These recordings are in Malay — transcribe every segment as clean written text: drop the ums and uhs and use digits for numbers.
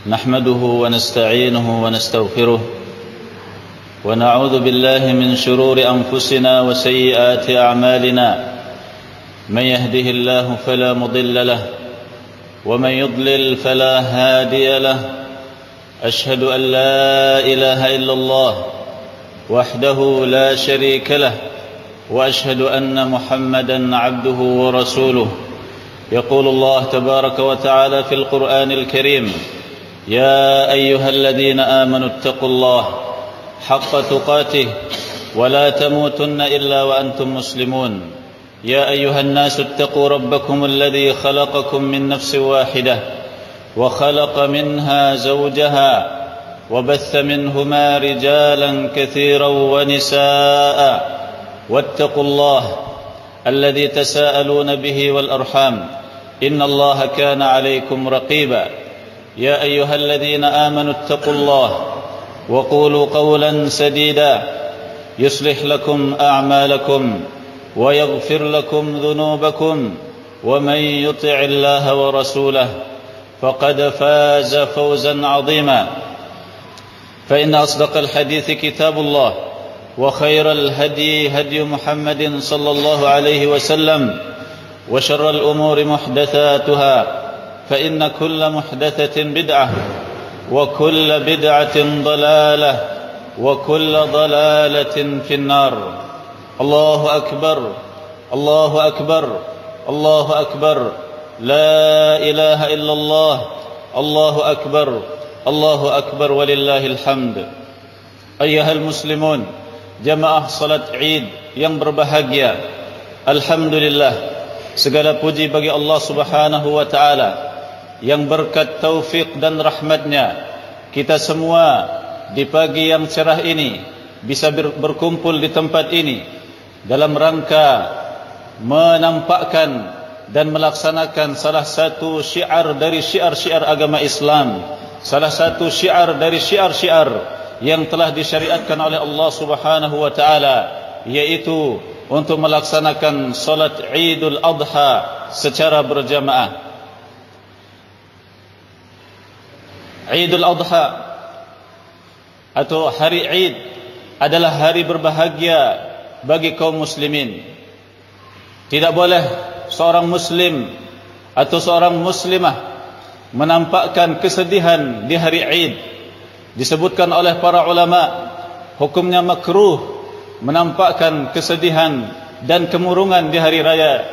نحمده ونستعينه ونستغفره ونعوذ بالله من شرور أنفسنا وسيئات أعمالنا من يهده الله فلا مضل له ومن يضلل فلا هادي له أشهد أن لا إله إلا الله وحده لا شريك له وأشهد أن محمدا عبده ورسوله يقول الله تبارك وتعالى في القرآن الكريم يا أيها الذين آمنوا اتقوا الله حق تقاته ولا تموتن إلا وأنتم مسلمون يا أيها الناس اتقوا ربكم الذي خلقكم من نفس واحدة وخلق منها زوجها وبث منهما رجالا كثيرا ونساء واتقوا الله الذي تساءلون به والأرحام إن الله كان عليكم رقيبا يا أيها الذين آمنوا اتقوا الله وقولوا قولا سديدا يصلح لكم أعمالكم ويغفر لكم ذنوبكم ومن يطع الله ورسوله فقد فاز فوزا عظيما فإن أصدق الحديث كتاب الله وخير الهدي هدي محمد صلى الله عليه وسلم وشر الأمور محدثاتها فإن كل محدثة بدعة وكل بدعة ضلالة وكل ضلالة في النار الله أكبر الله أكبر الله أكبر لا إله إلا الله الله أكبر الله أكبر ولله الحمد أيها المسلمون jamaah salat Id yang berbahagia, alhamdulillah, segala puji bagi Allah Subhanahu wa taala yang berkat taufik dan rahmatnya kita semua di pagi yang cerah ini bisa berkumpul di tempat ini dalam rangka menampakkan dan melaksanakan salah satu syiar dari syiar-syiar agama Islam, salah satu syiar dari syiar-syiar yang telah disyariatkan oleh Allah Subhanahu wa taala, yaitu untuk melaksanakan salat Idul Adha secara berjamaah. Idul Adha atau hari Id adalah hari berbahagia bagi kaum muslimin. Tidak boleh seorang muslim atau seorang muslimah menampakkan kesedihan di hari Id. Disebutkan oleh para ulama, hukumnya makruh menampakkan kesedihan dan kemurungan di hari raya.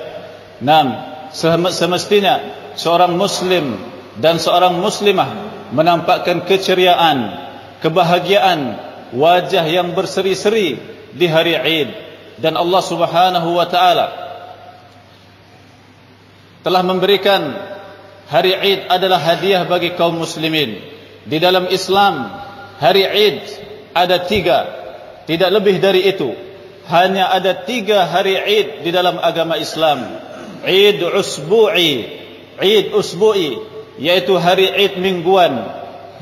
Semestinya seorang muslim dan seorang muslimah menampakkan keceriaan, kebahagiaan, wajah yang berseri-seri di hari Id. Dan Allah Subhanahu wa taala telah memberikan hari Id adalah hadiah bagi kaum muslimin. Di dalam Islam, hari Id ada 3, tidak lebih dari itu. Hanya ada 3 hari Id di dalam agama Islam. Id usbu'i, yaitu hari Id mingguan,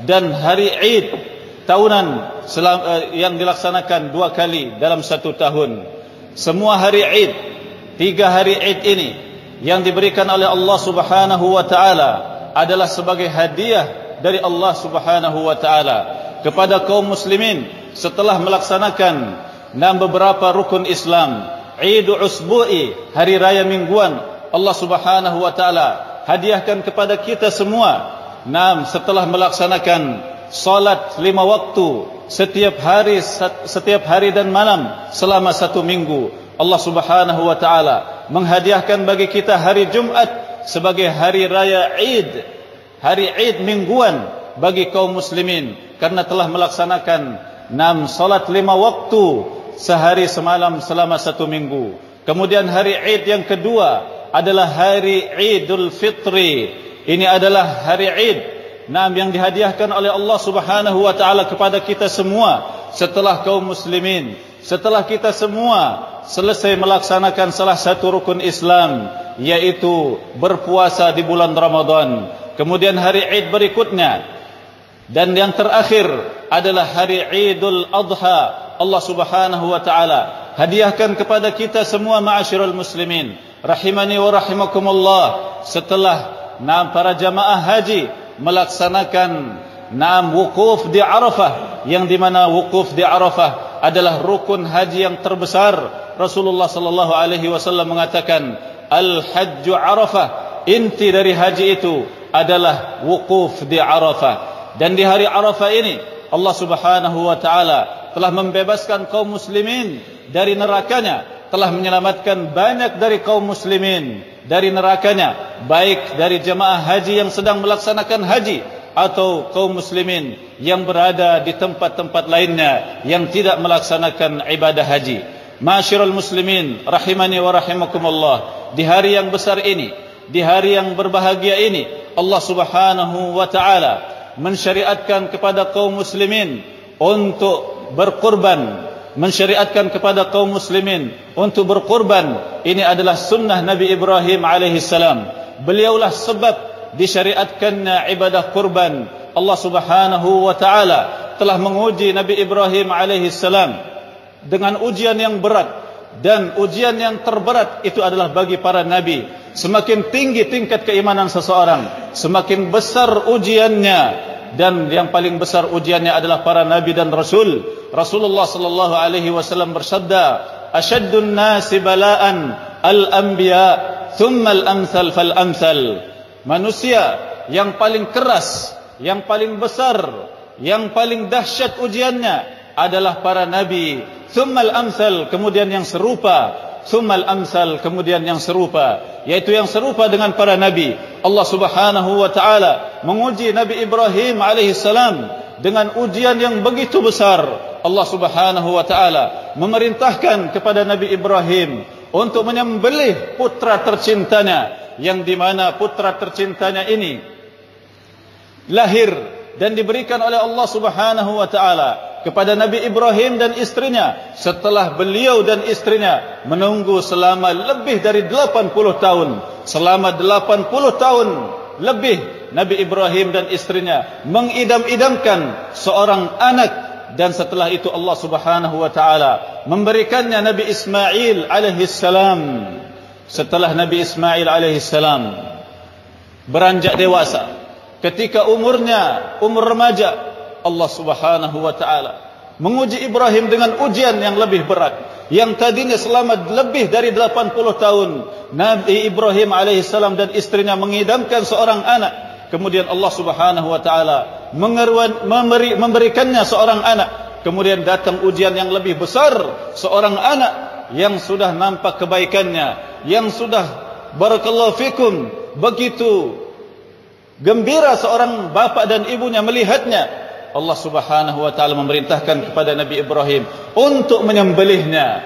dan hari Id tahunan yang dilaksanakan 2 kali dalam 1 tahun. Semua hari Id, 3 hari Id ini yang diberikan oleh Allah Subhanahu wa taala adalah sebagai hadiah dari Allah Subhanahu wa taala kepada kaum muslimin setelah melaksanakan 6 beberapa rukun Islam. Idul Usbu'i, hari raya mingguan, Allah Subhanahu wa taala hadiahkan kepada kita semua. Setelah melaksanakan salat 5 waktu setiap hari dan malam selama 1 minggu, Allah Subhanahu wa taala menghadiahkan bagi kita hari Jumat sebagai hari raya Id, hari Id mingguan bagi kaum muslimin, karena telah melaksanakan 6 salat 5 waktu sehari semalam selama 1 minggu. Kemudian hari Id yang kedua adalah hari Idul Fitri. Ini adalah hari Id yang dihadiahkan oleh Allah Subhanahu wa taala kepada kita semua setelah kaum muslimin, setelah kita semua selesai melaksanakan salah satu rukun Islam, yaitu berpuasa di bulan Ramadan. Kemudian hari Id berikutnya dan yang terakhir adalah hari Idul Adha. Allah Subhanahu wa taala hadiahkan kepada kita semua ma'asyiral muslimin rahimani wa rahimakumullah, setelah para jamaah haji melaksanakan wukuf di Arafah, yang dimana wukuf di Arafah adalah rukun haji yang terbesar. Rasulullah sallallahu alaihi wasallam mengatakan, al-hajju Arafah, inti dari haji itu adalah wukuf di Arafah. Dan di hari Arafah ini Allah Subhanahu wa taala telah membebaskan kaum muslimin dari nerakanya, telah menyelamatkan banyak dari kaum muslimin dari nerakanya, baik dari jemaah haji yang sedang melaksanakan haji atau kaum muslimin yang berada di tempat-tempat lainnya yang tidak melaksanakan ibadah haji. Ma'asyiral muslimin rahimani wa rahimakumullah, di hari yang besar ini, di hari yang berbahagia ini, Allah Subhanahu wa taala mensyariatkan kepada kaum muslimin untuk berkurban, mensyariatkan kepada kaum muslimin untuk berkurban. Ini adalah sunnah Nabi Ibrahim alaihi salam. Beliaulah sebab disyariatkannya ibadah kurban. Allah Subhanahu wa taala telah menguji Nabi Ibrahim alaihi salam dengan ujian yang berat, dan ujian yang terberat itu adalah bagi para nabi. Semakin tinggi tingkat keimanan seseorang, semakin besar ujiannya, dan yang paling besar ujiannya adalah para nabi dan rasul. Rasulullah sallallahu alaihi wasallam bersabda, asyaddun nasi bala'an al-anbiya thumma al-amsal fal-amsal. Manusia yang paling keras, yang paling besar, yang paling dahsyat ujiannya adalah para nabi. Thummal amsal, kemudian yang serupa. Thummal amsal, kemudian yang serupa, yaitu yang serupa dengan para nabi. Allah Subhanahu wa taala menguji Nabi Ibrahim alaihi salam dengan ujian yang begitu besar. Allah Subhanahu wa taala memerintahkan kepada Nabi Ibrahim untuk menyembelih putra tercintanya, yang dimana putra tercintanya ini lahir dan diberikan oleh Allah Subhanahu wa taala kepada Nabi Ibrahim dan istrinya setelah beliau dan istrinya menunggu selama lebih dari 80 tahun. Selama 80 tahun lebih Nabi Ibrahim dan istrinya mengidam-idamkan seorang anak, dan setelah itu Allah Subhanahu wa taala memberikannya Nabi Ismail alaihi salam. Setelah Nabi Ismail alaihi salam beranjak dewasa, ketika umur remaja, Allah Subhanahu wa taala menguji Ibrahim dengan ujian yang lebih berat. Yang tadinya selama lebih dari 80 tahun Nabi Ibrahim alaihi salam dan istrinya mengidamkan seorang anak, kemudian Allah Subhanahu wa taala memberikannya seorang anak. Kemudian datang ujian yang lebih besar, seorang anak yang sudah nampak kebaikannya, yang sudah barakallahu fikum begitu gembira seorang bapak dan ibunya melihatnya. Allah Subhanahu wa taala memerintahkan kepada Nabi Ibrahim untuk menyembelihnya,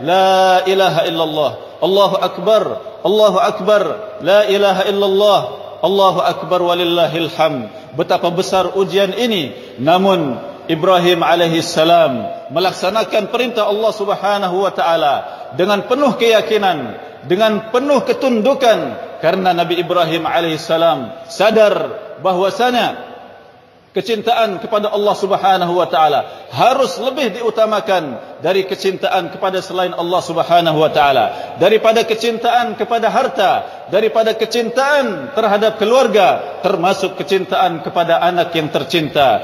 La ilaha illallah, Allahu akbar, Allahu akbar, la ilaha illallah, Allahu akbar walillahil hamd. Betapa besar ujian ini, namun Ibrahim alaihi salam melaksanakan perintah Allah Subhanahu wa taala dengan penuh keyakinan, dengan penuh ketundukan, karena Nabi Ibrahim alaihi salam sadar bahwasanya kecintaan kepada Allah Subhanahu wa taala harus lebih diutamakan dari kecintaan kepada selain Allah Subhanahu wa taala, daripada kecintaan kepada harta, daripada kecintaan terhadap keluarga, termasuk kecintaan kepada anak yang tercinta.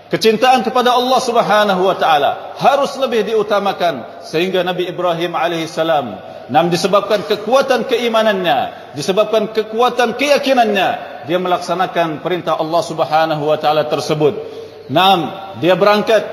Kecintaan kepada Allah Subhanahu wa taala harus lebih diutamakan, sehingga Nabi Ibrahim alaihi salam disebabkan kekuatan keimanannya, disebabkan kekuatan keyakinannya, dia melaksanakan perintah Allah Subhanahu wa taala tersebut. Dia berangkat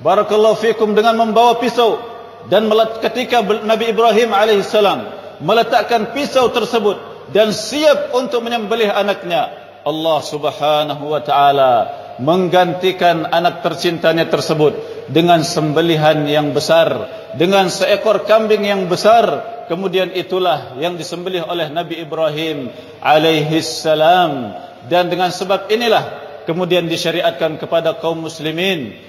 barakallahu fikum dengan membawa pisau, dan ketika Nabi Ibrahim alaihi salam meletakkan pisau tersebut dan siap untuk menyembelih anaknya, Allah Subhanahu wa taala menggantikan anak tercintanya tersebut dengan sembelihan yang besar, dengan seekor kambing yang besar. Kemudian itulah yang disembelih oleh Nabi Ibrahim alaihi salam, dan dengan sebab inilah kemudian disyariatkan kepada kaum muslimin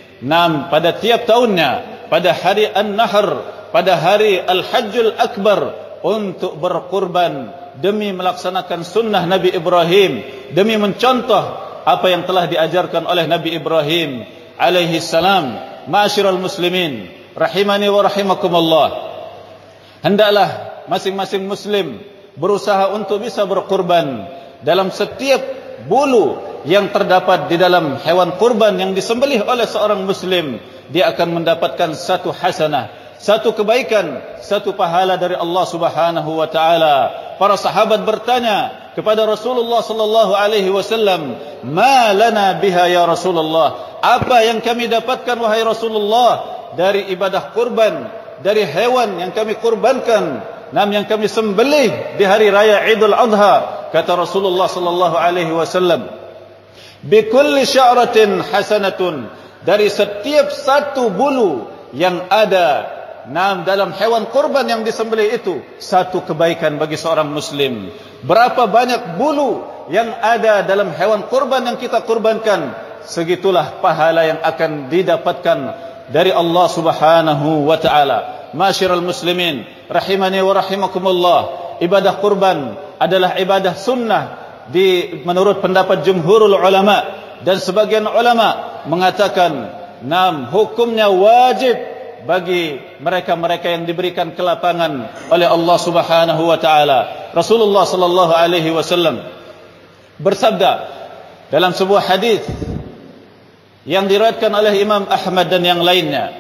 pada tiap tahunnya, pada hari An-Nahr, pada hari Al-Hajjul Akbar, untuk berkurban demi melaksanakan sunnah Nabi Ibrahim, demi mencontoh apa yang telah diajarkan oleh Nabi Ibrahim alaihi salam. Ma'asyiral muslimin rahimani wa rahimakumullah, hendaklah masing-masing muslim berusaha untuk bisa berkurban. Dalam setiap bulu yang terdapat di dalam hewan kurban yang disembelih oleh seorang muslim, dia akan mendapatkan satu hasanah, satu kebaikan, satu pahala dari Allah Subhanahu wa taala. Para sahabat bertanya kepada Rasulullah sallallahu alaihi wasallam, "Ma lana biha ya Rasulullah?" Apa yang kami dapatkan wahai Rasulullah dari ibadah kurban, dari hewan yang kami kurbankan, yang kami sembelih di hari raya Idul Adha? Kata Rasulullah sallallahu alaihi wasallam, "Bi kulli sya'ratin hasanatun." Dari setiap satu bulu yang ada dalam hewan kurban yang disembelih itu, satu kebaikan bagi seorang muslim. Berapa banyak bulu yang ada dalam hewan kurban yang kita kurbankan, segitulah pahala yang akan didapatkan dari Allah Subhanahu wa taala. Masyiral muslimin rahimani wa rahimakumullah, ibadah kurban adalah ibadah sunnah menurut pendapat jumhurul ulama, dan sebagian ulama mengatakan hukumnya wajib bagi mereka-mereka yang diberikan kelapangan oleh Allah Subhanahu wa taala. Rasulullah sallallahu alaihi wasallam bersabda dalam sebuah hadis yang diriwayatkan oleh Imam Ahmad dan yang lainnya,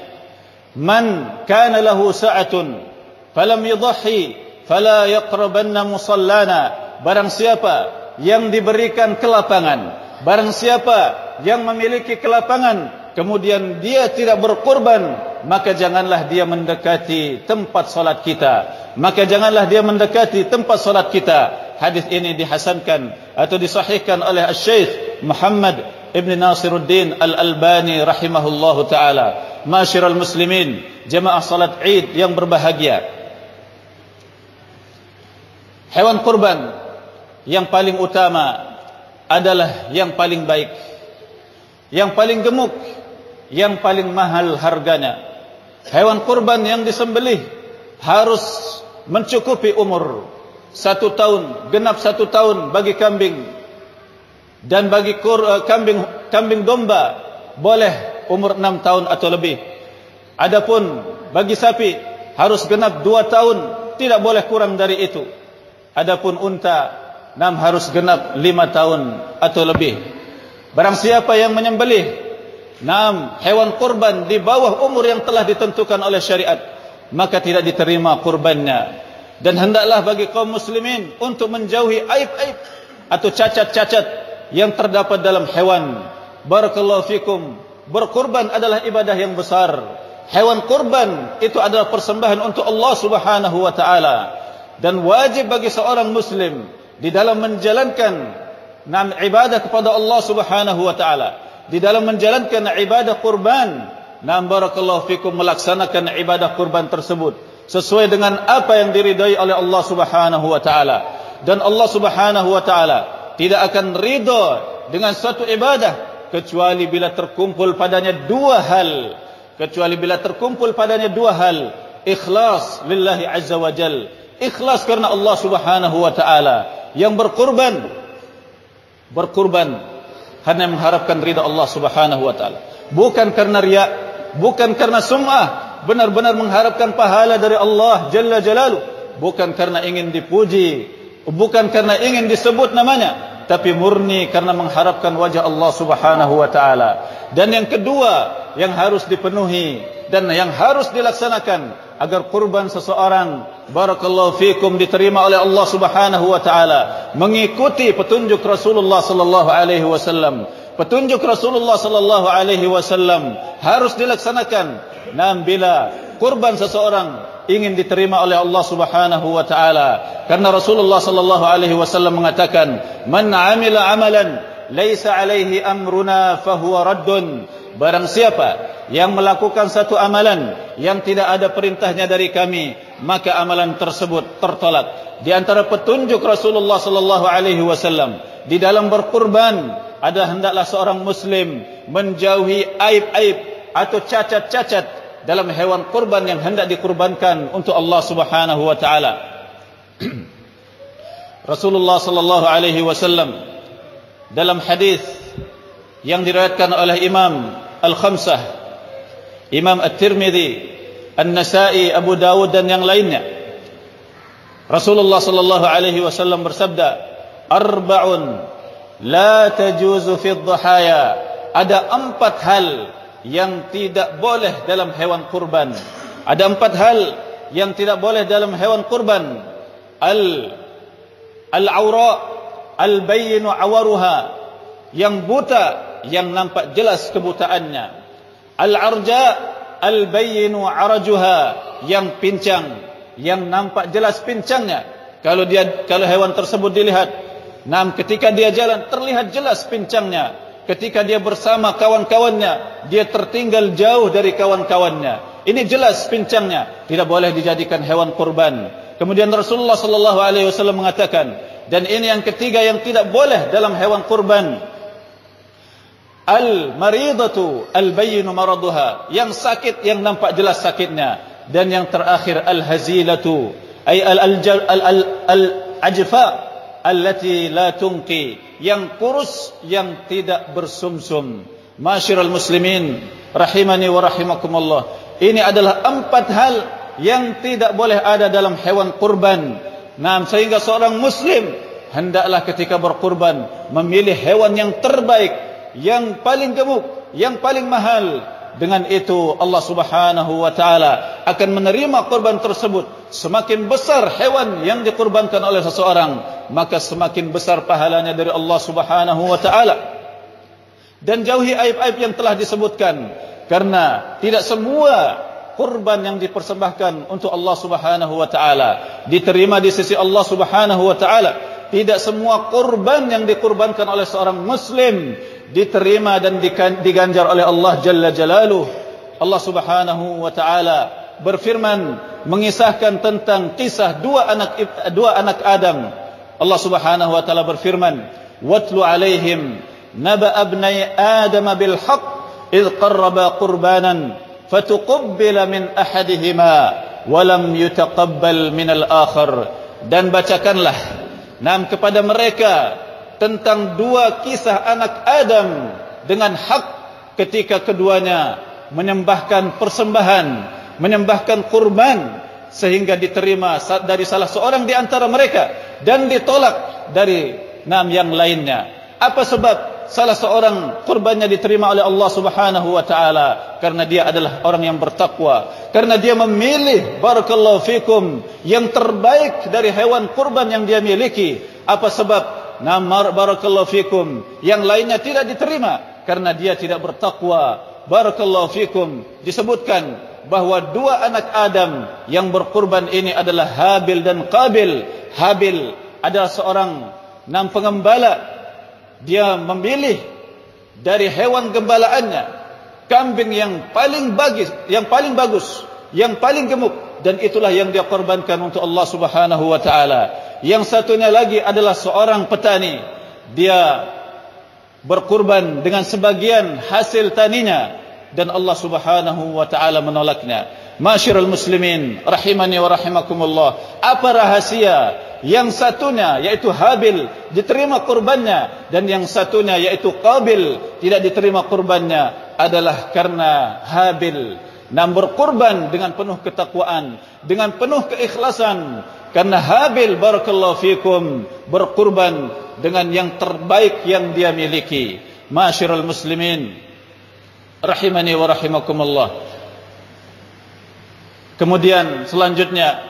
"Man kana lahu sa'atun falam yudhi fala yaqrabanna musallana." Barang siapa yang diberikan kelapangan, barang siapa yang memiliki kelapangan kemudian dia tidak berkurban, maka janganlah dia mendekati tempat salat kita. Maka janganlah dia mendekati tempat salat kita. Hadis ini dihasankan atau disahihkan oleh Syekh Muhammad Ibn Nasiruddin Al-Albani rahimahullahu taala. Masyiral muslimin, jemaah salat Id yang berbahagia, hewan kurban yang paling utama adalah yang paling baik, yang paling gemuk, yang paling mahal harganya. Hewan kurban yang disembelih harus mencukupi umur 1 tahun, genap 1 tahun bagi kambing, dan bagi kambing domba boleh umur 6 tahun atau lebih. Adapun bagi sapi harus genap 2 tahun, tidak boleh kurang dari itu. Adapun unta harus genap 5 tahun atau lebih. Barang siapa yang menyembelih hewan kurban di bawah umur yang telah ditentukan oleh syariat, maka tidak diterima kurbannya. Dan hendaklah bagi kaum muslimin untuk menjauhi aib-aib atau cacat-cacat yang terdapat dalam hewan. Barakallahu fikum. Berkurban adalah ibadah yang besar. Hewan kurban itu adalah persembahan untuk Allah Subhanahu wa taala, dan wajib bagi seorang muslim di dalam menjalankan ibadah kepada Allah Subhanahu wa taala, di dalam menjalankan ibadah kurban, barakallahu fikum, melaksanakan ibadah kurban tersebut sesuai dengan apa yang diridai oleh Allah Subhanahu wa taala. Dan Allah Subhanahu wa taala tidak akan ridha dengan suatu ibadah kecuali bila terkumpul padanya 2 hal. Kecuali bila terkumpul padanya 2 hal. Ikhlas lillahi azza wa jal, ikhlas karena Allah Subhanahu wa taala. Yang berkurban hanya mengharapkan ridha Allah Subhanahu wa taala, bukan karena riya, bukan karena sum'ah, benar-benar mengharapkan pahala dari Allah Jalla Jalaluh, bukan karena ingin dipuji, bukan karena ingin disebut namanya, tapi murni karena mengharapkan wajah Allah Subhanahu wa taala. Dan yang kedua yang harus dipenuhi dan yang harus dilaksanakan agar kurban seseorang, barakallahu fikum, diterima oleh Allah Subhanahu wa taala, mengikuti petunjuk Rasulullah sallallahu alaihi wasallam. Petunjuk Rasulullah sallallahu alaihi wasallam harus dilaksanakan. Bila kurban seseorang ingin diterima oleh Allah Subhanahu wa taala, karena Rasulullah sallallahu alaihi wasallam mengatakan, "Man 'amila 'amalan laisa 'alaihi amruna fahuwa raddun." Barang siapa yang melakukan satu amalan yang tidak ada perintahnya dari kami, maka amalan tersebut tertolak. Di antara petunjuk Rasulullah sallallahu alaihi wasallam di dalam berkurban adalah hendaklah seorang muslim menjauhi aib-aib atau cacat-cacat dalam hewan kurban yang hendak dikurbankan untuk Allah Subhanahu wa taala. Rasulullah sallallahu alaihi wasallam dalam hadis yang diriwayatkan oleh Imam Al-Khamsah, Imam At-Tirmidzi, An-Nasa'i, Abu Dawud dan yang lainnya, Rasulullah sallallahu alaihi wasallam bersabda, "Arba'un la tajuzu fi dhahaya." Ada 4 hal yang tidak boleh dalam hewan kurban. Ada 4 hal yang tidak boleh dalam hewan kurban. Al-awra, al-bayyinu awaruha, yang buta, yang nampak jelas kebutaannya. Al-arja, al-bayyinu arajuha, yang pincang, yang nampak jelas pincangnya. Kalau hewan tersebut dilihat, ketika dia jalan terlihat jelas pincangnya. Ketika dia bersama kawan-kawannya, dia tertinggal jauh dari kawan-kawannya. Ini jelas pincangnya, tidak boleh dijadikan hewan kurban. Kemudian Rasulullah sallallahu alaihi wasallam mengatakan, dan ini yang ketiga yang tidak boleh dalam hewan kurban, al-maridatu al-bayyinu maraduha, yang sakit yang nampak jelas sakitnya. Dan yang terakhir al-hazilatu, ay al-ajfa allati la tunqi, yang kurus yang tidak bersumsum. Masyiral muslimin rahimani wa rahimakumullah, ini adalah 4 hal yang tidak boleh ada dalam hewan kurban. Sehingga seorang muslim hendaklah ketika berkurban memilih hewan yang terbaik, yang paling gemuk, yang paling mahal. Dengan itu Allah Subhanahu wa taala akan menerima kurban tersebut. Semakin besar hewan yang dikurbankan oleh seseorang, maka semakin besar pahalanya dari Allah Subhanahu wa taala. Dan jauhi aib-aib yang telah disebutkan, karena tidak semua kurban yang dipersembahkan untuk Allah Subhanahu wa taala diterima di sisi Allah Subhanahu wa taala. Tidak semua kurban yang dikurbankan oleh seorang muslim diterima dan diganjar oleh Allah Jalla Jalaluh. Allah Subhanahu wa taala berfirman mengisahkan tentang kisah dua anak Adam. Allah Subhanahu wa taala berfirman, "Watlu 'alaihim naba abnai Adam bil haqq id qarraba qurbanan fatuqabbala min ahadihima wa lam yutaqabbal min al-akhar." Dan bacakanlah kepada mereka tentang 2 kisah anak Adam dengan hak ketika keduanya menyembahkan persembahan, menyembahkan kurban, sehingga diterima dari salah seorang di antara mereka dan ditolak dari yang lainnya. Apa sebab salah seorang kurbannya diterima oleh Allah Subhanahu wa taala? Karena dia adalah orang yang bertakwa, karena dia memilih barakallahu fikum yang terbaik dari hewan kurban yang dia miliki. Apa sebab barakallahu fikum yang lainnya tidak diterima? Karena dia tidak bertakwa. Barakallahu fikum, disebutkan bahwa 2 anak Adam yang berkurban ini adalah Habil dan Qabil. Habil adalah seorang pengembala. Dia memilih dari hewan gembalaannya kambing yang paling bagus, yang paling gemuk, dan itulah yang dia korbankan untuk Allah Subhanahu wa taala. Yang satunya lagi adalah seorang petani. Dia berkurban dengan sebagian hasil taninya dan Allah Subhanahu wa taala menolaknya. Masyiral muslimin rahimani wa rahimakumullah, apa rahasia yang satunya yaitu Habil diterima kurbannya dan yang satunya yaitu Qabil tidak diterima kurbannya? Adalah karena Habil berkurban dengan penuh ketakwaan, dengan penuh keikhlasan. Karena Habil barakallahu fikum berkurban dengan yang terbaik yang dia miliki. Masyiral muslimin rahimani wa rahimakumullah. Kemudian selanjutnya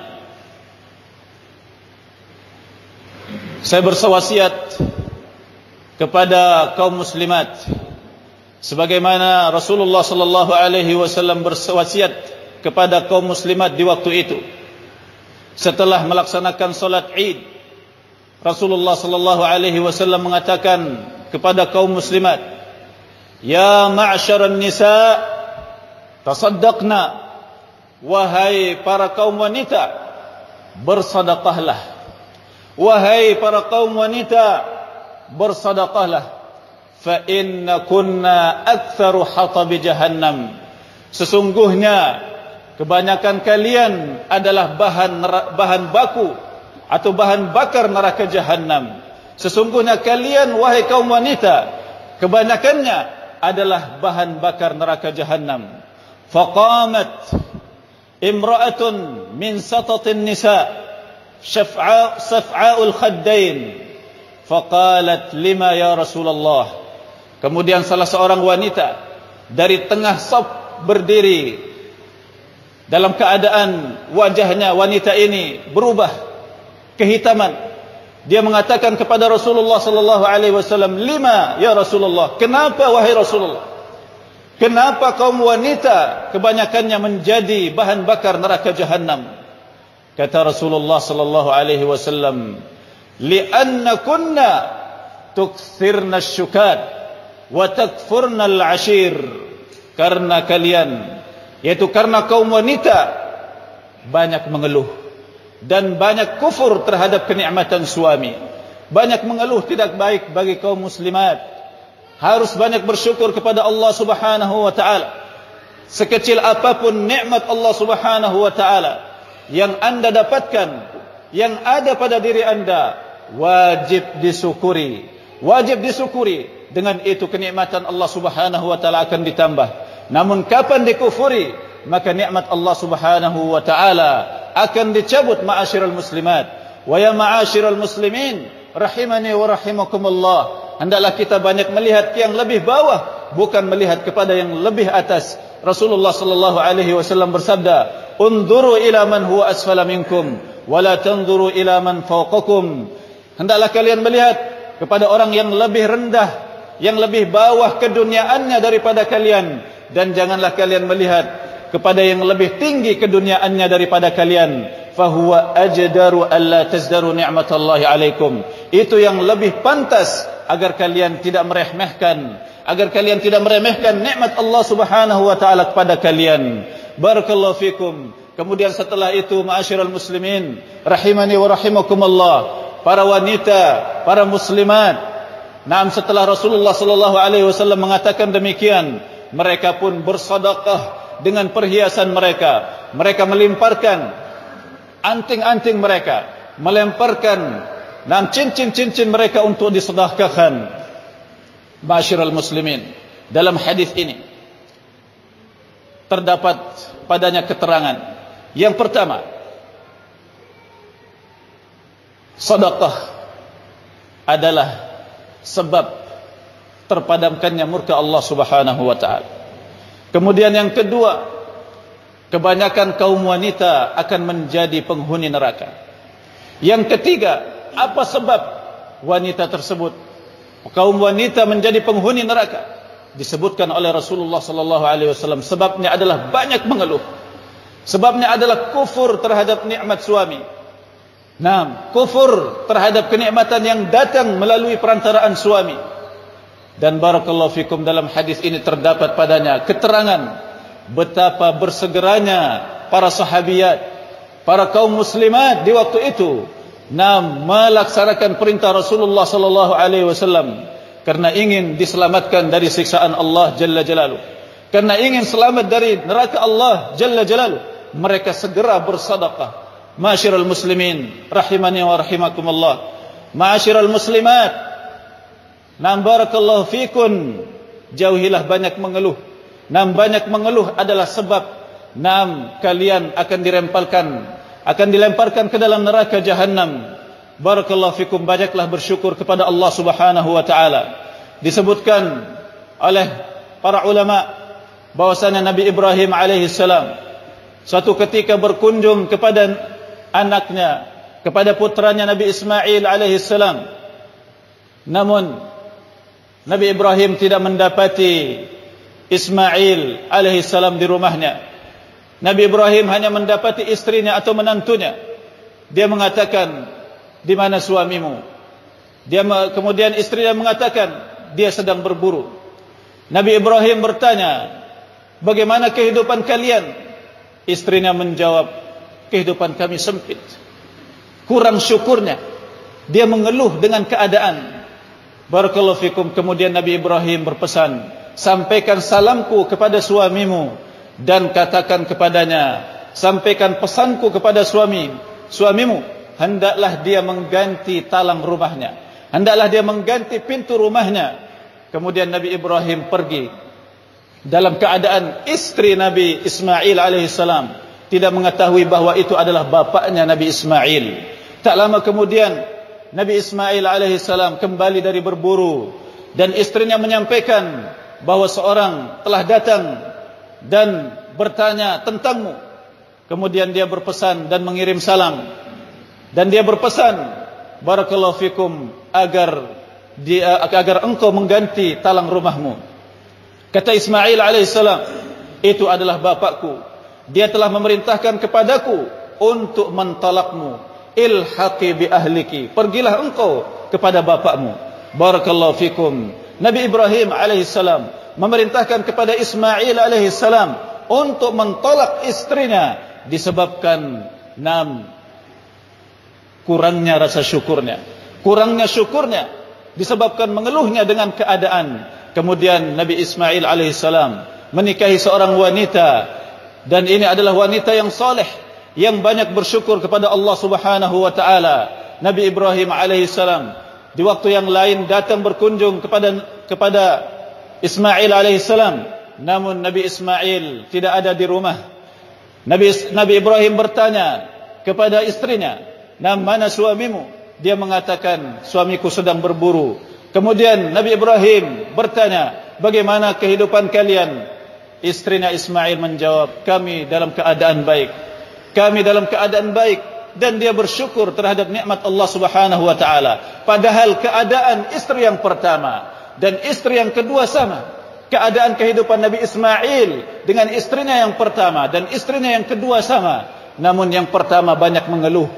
saya bersewasiat kepada kaum muslimat sebagaimana Rasulullah sallallahu alaihi wasallam bersewasiat kepada kaum muslimat di waktu itu. Setelah melaksanakan salat Id, Rasulullah sallallahu alaihi wasallam mengatakan kepada kaum muslimat, "Ya ma'syaran nisa, tasaddaqna." Wahai para kaum wanita, bersedekahlah. Wahai para kaum wanita, bersedekahlah. Fa inna kunna aktsaru hatabi jahannam. Sesungguhnya kebanyakan kalian adalah bahan baku atau bahan bakar neraka jahannam. Sesungguhnya kalian wahai kaum wanita, kebanyakannya adalah bahan bakar neraka jahannam. Faqamat imra'atun min satatin nisa. saf'a'ul khaddain. Faqalat lima ya Rasulullah. Kemudian salah seorang wanita dari tengah saf berdiri, dalam keadaan wajahnya wanita ini berubah kehitaman. Dia mengatakan kepada Rasulullah sallallahu alaihi wasallam, "Lima ya Rasulullah?" Kenapa wahai Rasulullah? Kenapa kaum wanita kebanyakannya menjadi bahan bakar neraka Jahannam? Kata Rasulullah sallallahu alaihi wasallam, "Li'anna kunna tukthirna asy-syukat wa takfurna al-'ashir." Karena kalian, yaitu karena kaum wanita banyak mengeluh dan banyak kufur terhadap kenikmatan suami. Banyak mengeluh tidak baik bagi kaum muslimat. Harus banyak bersyukur kepada Allah Subhanahu wa taala. Sekecil apapun nikmat Allah Subhanahu wa taala yang Anda dapatkan, yang ada pada diri Anda, wajib disyukuri. Wajib disyukuri. Dengan itu kenikmatan Allah Subhanahu wa taala akan ditambah. Namun kapan dikufuri, maka nikmat Allah Subhanahu wa taala akan dicabut. Ma'asyiral muslimat wa ya ma'asyiral muslimin rahimani wa rahimakumullah. Hendaklah kita banyak melihat yang lebih bawah, bukan melihat kepada yang lebih atas. Rasulullah sallallahu alaihi wasallam bersabda, "Unzuru ila man huwa asfala minkum wa la tanzuru ila man fawqakum." Hendaklah kalian melihat kepada orang yang lebih rendah, yang lebih bawah keduniaannya daripada kalian, dan janganlah kalian melihat kepada yang lebih tinggi keduniaannya daripada kalian. Fahuwa ajdaru alla tazdaru ni'matallahi alaikum. Itu yang lebih pantas agar kalian tidak meremehkan, nikmat Allah Subhanahu wa taala kepada kalian. Barakallahu fikum. Kemudian setelah itu, ma'asyiral muslimin rahimani wa rahimakumullah, para wanita, para muslimat, setelah Rasulullah sallallahu alaihi wasallam mengatakan demikian, mereka pun bersedekah dengan perhiasan mereka. Mereka melemparkan anting-anting mereka, melemparkan cincin-cincin mereka untuk disedekahkan. Ma'asyiral muslimin, dalam hadis ini terdapat padanya keterangan. Yang pertama, sedekah adalah sebab terpadamkannya murka Allah Subhanahu wa taala. Kemudian yang kedua, kebanyakan kaum wanita akan menjadi penghuni neraka. Yang ketiga, apa sebab wanita tersebut, kaum wanita menjadi penghuni neraka? Disebutkan oleh Rasulullah sallallahu alaihi wasallam, sebabnya adalah banyak mengeluh. Sebabnya adalah kufur terhadap nikmat suami. Kufur terhadap kenikmatan yang datang melalui perantaraan suami. Dan barakallahu fikum, dalam hadis ini terdapat padanya keterangan betapa bersegeranya para sahabiyat, para kaum muslimat di waktu itu, melaksanakan perintah Rasulullah sallallahu alaihi wasallam karena ingin diselamatkan dari siksaan Allah Jalla Jalaluh, karena ingin selamat dari neraka Allah Jalla Jalaluh. Mereka segera bersedekah. Ma'asyiral muslimin rahimani wa rahimakumullah, ma'asyiral muslimat, barakallahu fikun, jauhilah banyak mengeluh. Banyak mengeluh adalah sebab kalian akan dilemparkan ke dalam neraka Jahannam. Barakallahu fikum, banyaklah bersyukur kepada Allah Subhanahu wa taala. Disebutkan oleh para ulama bahwasanya Nabi Ibrahim alaihi salam suatu ketika berkunjung kepada anaknya, kepada putranya Nabi Ismail alaihi salam. Namun Nabi Ibrahim tidak mendapati Ismail alaihi salam di rumahnya. Nabi Ibrahim hanya mendapati istrinya atau menantunya. Dia mengatakan, "Di mana suamimu?" Kemudian istrinya mengatakan, "Dia sedang berburu." Nabi Ibrahim bertanya, "Bagaimana kehidupan kalian?" Istrinya menjawab, "Kehidupan kami sempit." Kurang syukurnya, dia mengeluh dengan keadaan. Barakallahu fikum. Kemudian Nabi Ibrahim berpesan, "Sampaikan salamku kepada suamimu dan katakan kepadanya, sampaikan pesanku kepada suamimu, hendaklah dia mengganti talang rumahnya, hendaklah dia mengganti pintu rumahnya." Kemudian Nabi Ibrahim pergi dalam keadaan istri Nabi Ismail alaihissalam tidak mengetahui bahwa itu adalah bapaknya Nabi Ismail. Tak lama kemudian Nabi Ismail alaihissalam kembali dari berburu, dan istrinya menyampaikan bahawa seorang telah datang dan bertanya tentangmu. Kemudian dia berpesan dan mengirim salam, dan dia berpesan, barakallahu fikum, agar engkau mengganti talang rumahmu. Kata Ismail alaihissalam, itu adalah bapakku. Dia telah memerintahkan kepadaku untuk mentalakmu. Ilhaqi bi ahliki, pergilah engkau kepada bapakmu. Barakallahu fikum. Nabi Ibrahim alaihissalam memerintahkan kepada Ismail alaihissalam untuk mentolak istrinya disebabkan kurangnya rasa syukurnya, kurangnya syukurnya disebabkan mengeluhnya dengan keadaan. Kemudian Nabi Ismail alaihissalam menikahi seorang wanita, dan ini adalah wanita yang soleh, yang banyak bersyukur kepada Allah Subhanahu wa taala. Nabi Ibrahim alaihissalam di waktu yang lain datang berkunjung kepada Ismail alaihissalam, namun Nabi Ismail tidak ada di rumah. Nabi Ibrahim bertanya kepada istrinya, "Mana suamimu?" Dia mengatakan, "Suamiku sedang berburu." Kemudian Nabi Ibrahim bertanya, "Bagaimana kehidupan kalian?" Istrinya Ismail menjawab, "Kami dalam keadaan baik. Kami dalam keadaan baik." Dan dia bersyukur terhadap nikmat Allah Subhanahu wa taala. Padahal keadaan istri yang pertama dan istri yang kedua sama. Keadaan kehidupan Nabi Ismail dengan istrinya yang pertama dan istrinya yang kedua sama. Namun yang pertama banyak mengeluh,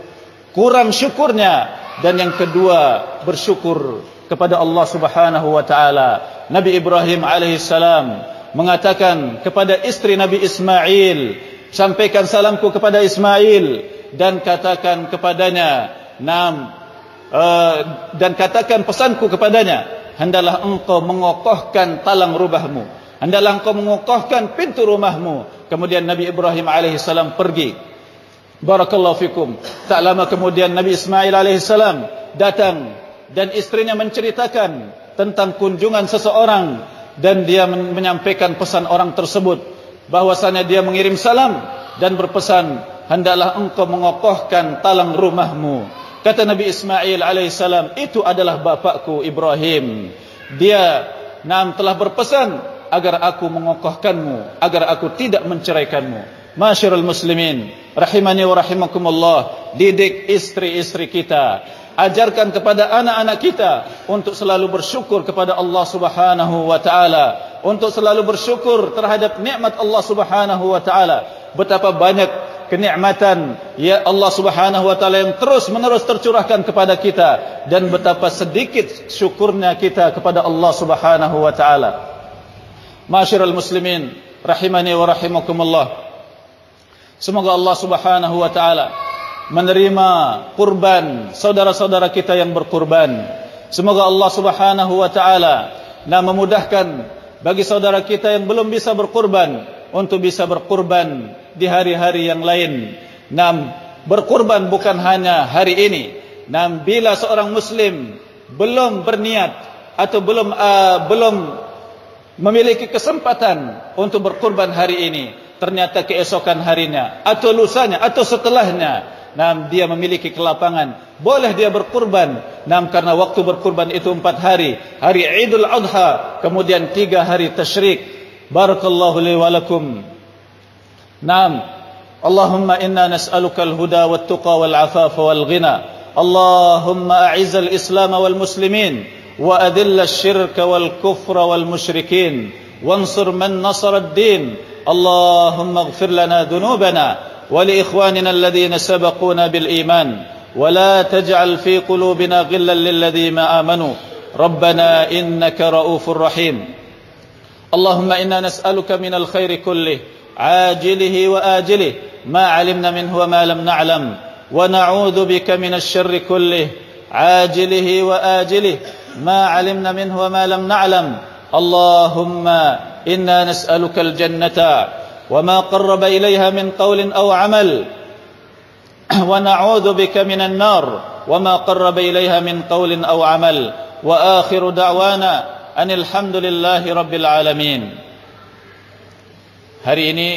kurang syukurnya, dan yang kedua bersyukur kepada Allah Subhanahu wa taala. Nabi Ibrahim alaihissalam mengatakan kepada istri Nabi Ismail, "Sampaikan salamku kepada Ismail dan katakan kepadanya, dan katakan pesanku kepadanya, hendaklah engkau mengokohkan talang rumahmu, hendaklah engkau mengokohkan pintu rumahmu." Kemudian Nabi Ibrahim alaihissalam pergi. Barakallahu fikum. Tak lama kemudian Nabi Ismail alaihissalam datang, dan istrinya menceritakan tentang kunjungan seseorang, dan dia menyampaikan pesan orang tersebut, bahwasanya dia mengirim salam dan berpesan, "Hendaklah engkau mengokohkan talang rumahmu." Kata Nabi Ismail alaihissalam, "Itu adalah bapakku Ibrahim. Dia telah berpesan agar aku mengokohkanmu, agar aku tidak menceraikanmu." Masyarul muslimin rahimani wa rahimakumullah, didik istri-istri kita, ajarkan kepada anak-anak kita untuk selalu bersyukur kepada Allah Subhanahu wa taala, untuk selalu bersyukur terhadap nikmat Allah Subhanahu wa taala. Betapa banyak kenikmatan ya Allah Subhanahu wa taala yang terus-menerus tercurahkan kepada kita, dan betapa sedikit syukurnya kita kepada Allah Subhanahu wa taala. Masyarul muslimin rahimani wa rahimakumullah, semoga Allah Subhanahu wa taala menerima kurban saudara-saudara kita yang berkurban. Semoga Allah Subhanahu wa taala memudahkan bagi saudara kita yang belum bisa berkurban untuk bisa berkurban di hari-hari yang lain. Berkurban bukan hanya hari ini. Bila seorang muslim belum berniat atau belum memiliki kesempatan untuk berkurban hari ini, ternyata keesokan harinya atau lusanya atau setelahnya dia memiliki kelapangan, boleh dia berkurban. Karena waktu berkurban itu 4 hari. Hari Idul Adha, kemudian 3 hari tasyrik. Barakallahu li wa lakum. Allahumma inna nas'aluka al-huda wat-tuqa wal-'afafa wal-ghina. Allahumma a'izz al-islam wal-muslimin wa adhill asy-syirka wal-kufra wal-musyrikin wansur man nasara ad-din. Allahumma ighfir lana dhunubana ولإخواننا الذين سبقونا بالإيمان ولا تجعل في قلوبنا غلا للذين آمنوا ربنا إنك رؤوف رحيم اللهم إنا نسألك من الخير كله عاجله وآجله ما علمنا منه وما لم نعلم ونعوذ بك من الشر كله عاجله وآجله ما علمنا منه وما لم نعلم اللهم إنا نسألك الجنة وما قرب إليها من قول أو عمل ونعوذ بك من النار وما قرب إليها من قول أو عمل وآخر دعوانا أن الحمد لله رب العالمين. Hari ini